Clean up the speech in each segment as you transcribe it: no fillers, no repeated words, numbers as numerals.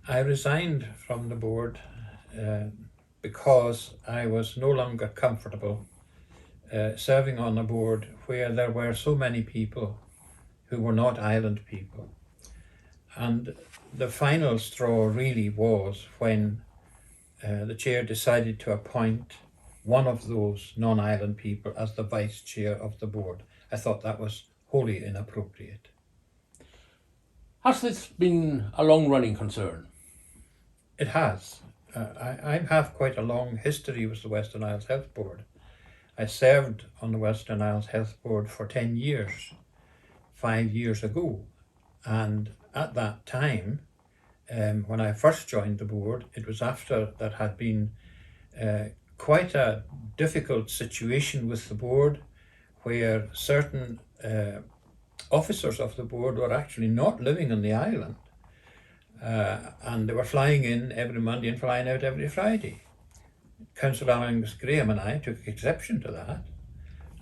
I resigned from the board because I was no longer comfortable serving on a board where there were so many people who were not island people. And the final straw really was when the chair decided to appoint one of those non-island people as the vice chair of the board. I thought that was wholly inappropriate. Has this been a long-running concern? It has. I have quite a long history with the Western Isles Health Board. I served on the Western Isles Health Board for 10 years, 5 years ago. And at that time, when I first joined the board, it was after there had been quite a difficult situation with the board where certain officers of the board were actually not living on the island. And they were flying in every Monday and flying out every Friday. Councillor Angus McCormack and I took exception to that,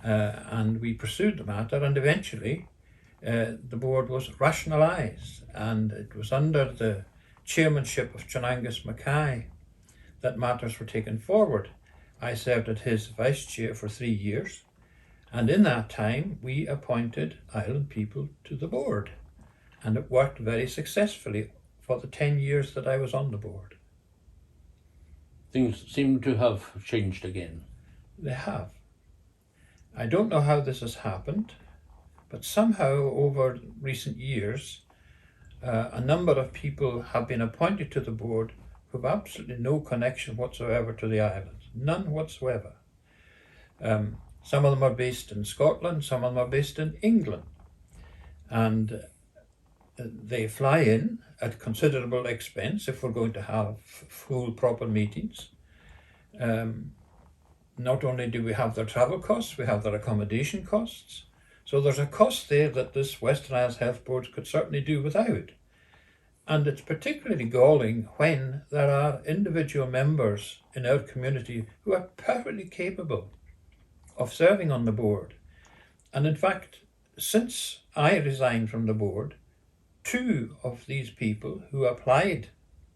and we pursued the matter, and eventually the board was rationalised, and it was under the chairmanship of Councillor Angus McCormack that matters were taken forward. I served as his vice chair for 3 years, and in that time we appointed island people to the board, and it worked very successfully for the 10 years that I was on the board. Things seem to have changed again. They have. I don't know how this has happened, but somehow over recent years, a number of people have been appointed to the board who have absolutely no connection whatsoever to the islands, none whatsoever. Some of them are based in Scotland, some of them are based in England, and they fly in at considerable expense if we're going to have full proper meetings. Not only do we have their travel costs, we have their accommodation costs. So there's a cost there that this Western Isles Health Board could certainly do without. And it's particularly galling when there are individual members in our community who are perfectly capable of serving on the board. And in fact, since I resigned from the board, 2 of these people who applied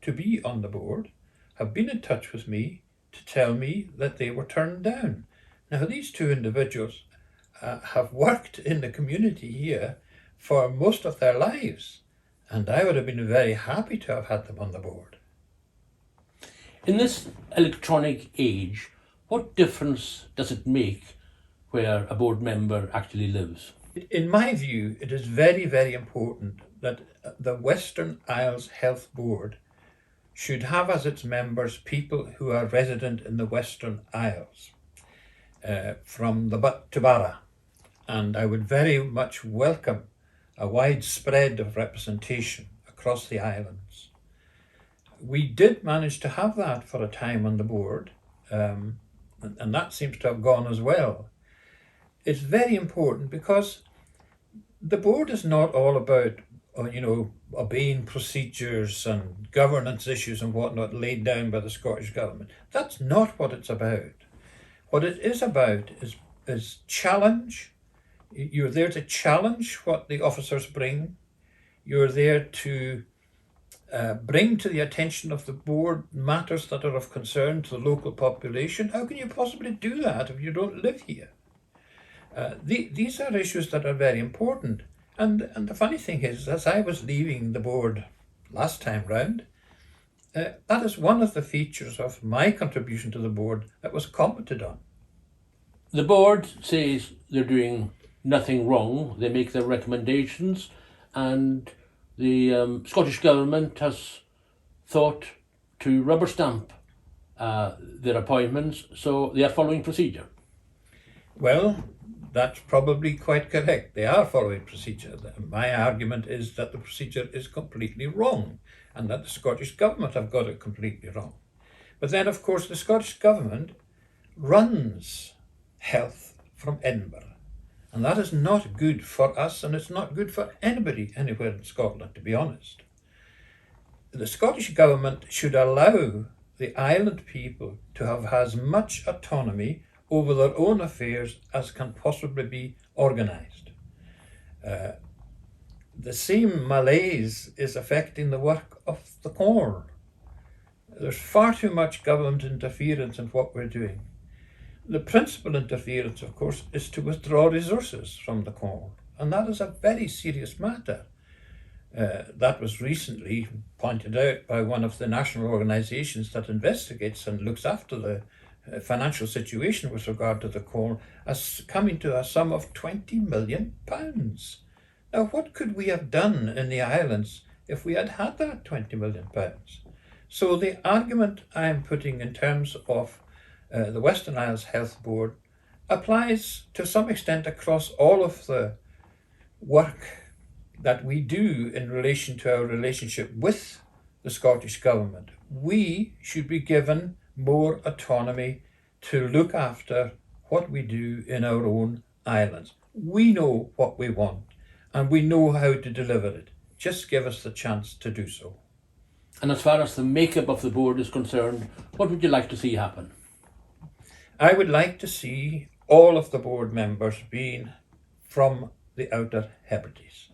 to be on the board have been in touch with me to tell me that they were turned down. Now, these 2 individuals have worked in the community here for most of their lives, and I would have been very happy to have had them on the board. In this electronic age, what difference does it make where a board member actually lives? In my view, it is very, very important that the Western Isles Health Board should have as its members people who are resident in the Western Isles, from the Butt to Barra. And I would very much welcome a wide spread of representation across the islands. We did manage to have that for a time on the board, and that seems to have gone as well. It's very important because the board is not all about obeying procedures and governance issues and whatnot laid down by the Scottish Government. That's not what it's about. What it is about is challenge. You're there to challenge what the officers bring. You're there to bring to the attention of the board matters that are of concern to the local population. How can you possibly do that if you don't live here? These are issues that are very important. And the funny thing is, as I was leaving the board last time round, that is one of the features of my contribution to the board that was commented on. The board says they're doing nothing wrong. They make their recommendations, and the Scottish Government has thought to rubber stamp their appointments, so they are following procedure. Well, that's probably quite correct. They are following procedure. My argument is that the procedure is completely wrong and that the Scottish Government have got it completely wrong. But then, of course, the Scottish Government runs health from Edinburgh, and that is not good for us, and it's not good for anybody anywhere in Scotland, to be honest. The Scottish Government should allow the island people to have as much autonomy over their own affairs as can possibly be organised. the same malaise is affecting the work of the Cllr. There's far too much government interference in what we're doing. The principal interference, of course, is to withdraw resources from the Cllr, and that is a very serious matter. That was recently pointed out by one of the national organisations that investigates and looks after the financial situation with regard to the Cllr as coming to a sum of £20 million. Now, what could we have done in the islands if we had had that £20 million? So the argument I'm putting in terms of the Western Isles Health Board applies to some extent across all of the work that we do in relation to our relationship with the Scottish Government. We should be given more autonomy to look after what we do in our own islands. We know what we want and we know how to deliver it. Just give us the chance to do so. And as far as the makeup of the board is concerned, what would you like to see happen? I would like to see all of the board members being from the Outer Hebrides.